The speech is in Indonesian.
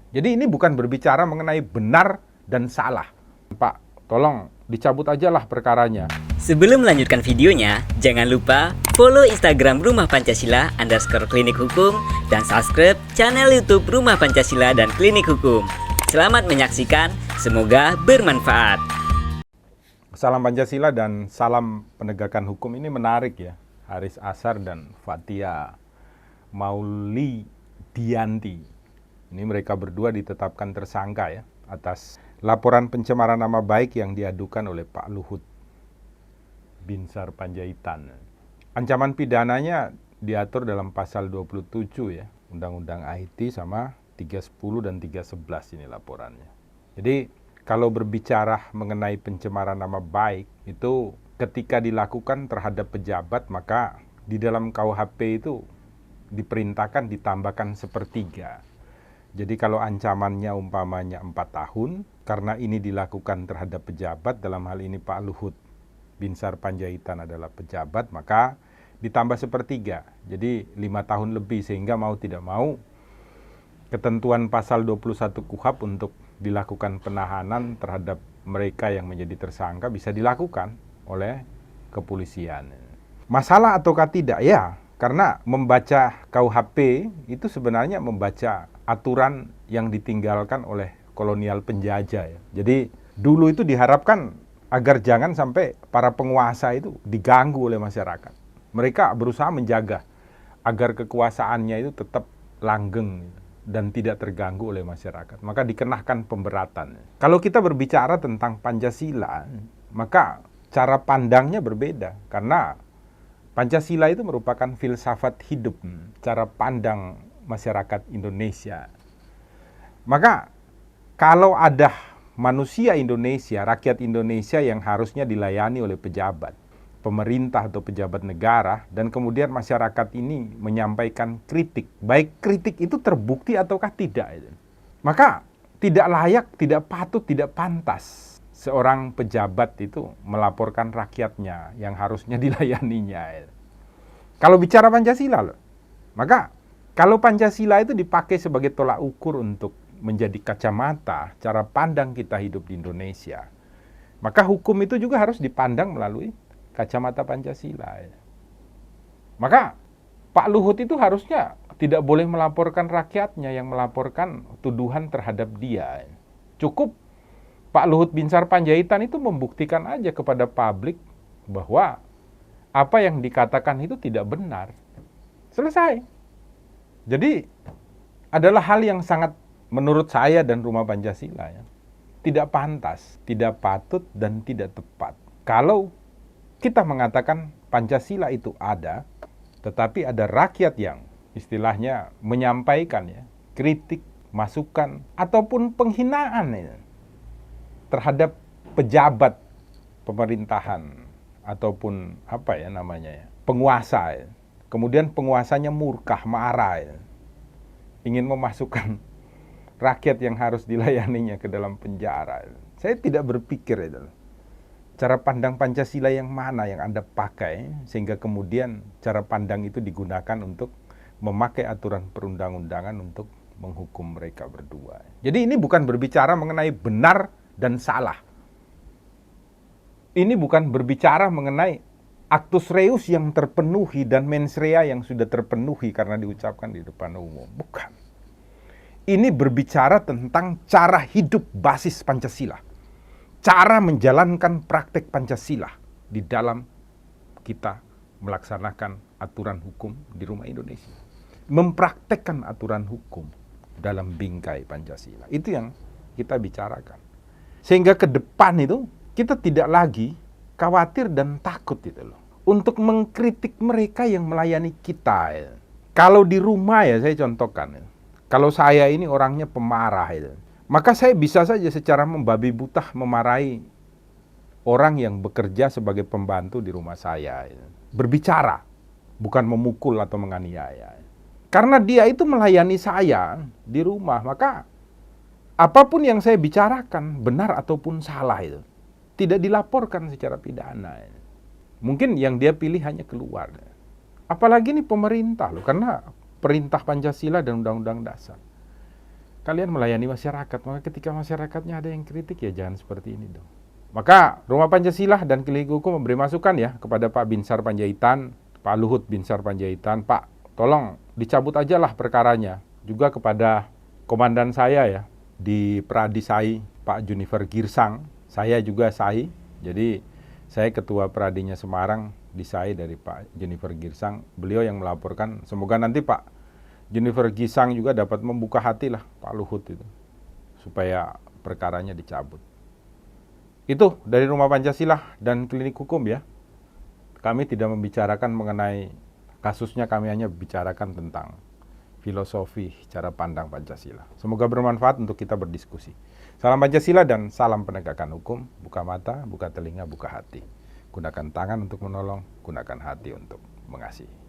Jadi ini bukan berbicara mengenai benar dan salah. Pak, tolong dicabut aja lah perkaranya. Sebelum melanjutkan videonya, jangan lupa follow Instagram Rumah Pancasila _klinik hukum dan subscribe channel YouTube Rumah Pancasila dan Klinik Hukum. Selamat menyaksikan, semoga bermanfaat. Salam Pancasila dan salam penegakan hukum ini menarik ya. Haris Azhar dan Fathia Maulidiyanti. Ini mereka berdua ditetapkan tersangka ya atas laporan pencemaran nama baik yang diadukan oleh Pak Luhut Binsar Panjaitan. Ancaman pidananya diatur dalam pasal 27 ya, Undang-Undang IT sama 310 dan 311 ini laporannya. Jadi kalau berbicara mengenai pencemaran nama baik itu ketika dilakukan terhadap pejabat, maka di dalam KUHP itu diperintahkan ditambahkan sepertiga. Jadi kalau ancamannya umpamanya 4 tahun, karena ini dilakukan terhadap pejabat, dalam hal ini Pak Luhut Binsar Panjaitan adalah pejabat, maka ditambah sepertiga. Jadi 5 tahun lebih, sehingga mau tidak mau ketentuan pasal 21 KUHP untuk dilakukan penahanan terhadap mereka yang menjadi tersangka bisa dilakukan oleh kepolisian. Masalah ataukah tidak? Ya, karena membaca KUHP itu sebenarnya membaca aturan yang ditinggalkan oleh kolonial penjajah ya. Jadi dulu itu diharapkan agar jangan sampai para penguasa itu diganggu oleh masyarakat. Mereka berusaha menjaga agar kekuasaannya itu tetap langgeng dan tidak terganggu oleh masyarakat. Maka dikenakan pemberatan. Kalau kita berbicara tentang Pancasila, maka cara pandangnya berbeda. Karena Pancasila itu merupakan filsafat hidup, cara pandang masyarakat Indonesia. Maka kalau ada manusia Indonesia, rakyat Indonesia yang harusnya dilayani oleh pejabat, pemerintah atau pejabat negara, dan kemudian masyarakat ini menyampaikan kritik, baik kritik itu terbukti ataukah tidak, maka tidak layak, tidak patut, tidak pantas seorang pejabat itu melaporkan rakyatnya yang harusnya dilayaninya. Kalau bicara Pancasila loh, maka kalau Pancasila itu dipakai sebagai tolak ukur untuk menjadi kacamata cara pandang kita hidup di Indonesia, maka hukum itu juga harus dipandang melalui kacamata Pancasila. Maka Pak Luhut itu harusnya tidak boleh melaporkan rakyatnya yang melaporkan tuduhan terhadap dia. Cukup Pak Luhut Binsar Panjaitan itu membuktikan aja kepada publik bahwa apa yang dikatakan itu tidak benar. Selesai. Jadi adalah hal yang sangat menurut saya dan Rumah Pancasila ya, tidak pantas, tidak patut, dan tidak tepat. Kalau kita mengatakan Pancasila itu ada, tetapi ada rakyat yang istilahnya menyampaikan ya, kritik, masukan, ataupun penghinaan ya, terhadap pejabat pemerintahan ataupun apa ya namanya ya, penguasa ya. Kemudian penguasanya murka, marah ya, ingin memasukkan rakyat yang harus dilayaninya ke dalam penjara. Saya tidak berpikir itu. Cara pandang Pancasila yang mana yang Anda pakai sehingga kemudian cara pandang itu digunakan untuk memakai aturan perundang-undangan untuk menghukum mereka berdua. Jadi ini bukan berbicara mengenai benar dan salah. Ini bukan berbicara mengenai actus reus yang terpenuhi dan mens rea yang sudah terpenuhi karena diucapkan di depan umum. Bukan. Ini berbicara tentang cara hidup basis Pancasila. Cara menjalankan praktek Pancasila di dalam kita melaksanakan aturan hukum di rumah Indonesia. Mempraktekkan aturan hukum dalam bingkai Pancasila. Itu yang kita bicarakan. Sehingga ke depan itu kita tidak lagi khawatir dan takut itu loh untuk mengkritik mereka yang melayani kita. Ya. Kalau di rumah ya saya contohkan ya. Kalau saya ini orangnya pemarah itu, maka saya bisa saja secara membabi buta memarahi orang yang bekerja sebagai pembantu di rumah saya. Berbicara, bukan memukul atau menganiaya. Karena dia itu melayani saya di rumah, maka apapun yang saya bicarakan, benar ataupun salah itu, tidak dilaporkan secara pidana. Mungkin yang dia pilih hanya keluar. Apalagi ini pemerintah loh, karena perintah Pancasila dan Undang-Undang Dasar. kalian melayani masyarakat, maka ketika masyarakatnya ada yang kritik ya jangan seperti ini dong. Maka Rumah Pancasila dan Klinik Hukum memberi masukan ya kepada Pak Binsar Panjaitan, Pak Luhut Binsar Panjaitan, Pak tolong dicabut aja lah perkaranya. Juga kepada komandan saya ya di Pradi SAI, Pak Junifer Girsang, saya juga SAI, jadi saya ketua Pradinya Semarang di SAI dari Pak Junifer Girsang, beliau yang melaporkan, semoga nanti Pak Junifer Girsang juga dapat membuka hati lah Pak Luhut itu, supaya perkaranya dicabut. Itu dari Rumah Pancasila dan Klinik Hukum ya. Kami tidak membicarakan mengenai kasusnya, kami hanya bicarakan tentang filosofi cara pandang Pancasila. Semoga bermanfaat untuk kita berdiskusi. Salam Pancasila dan salam penegakan hukum. Buka mata, buka telinga, buka hati. Gunakan tangan untuk menolong, gunakan hati untuk mengasihi.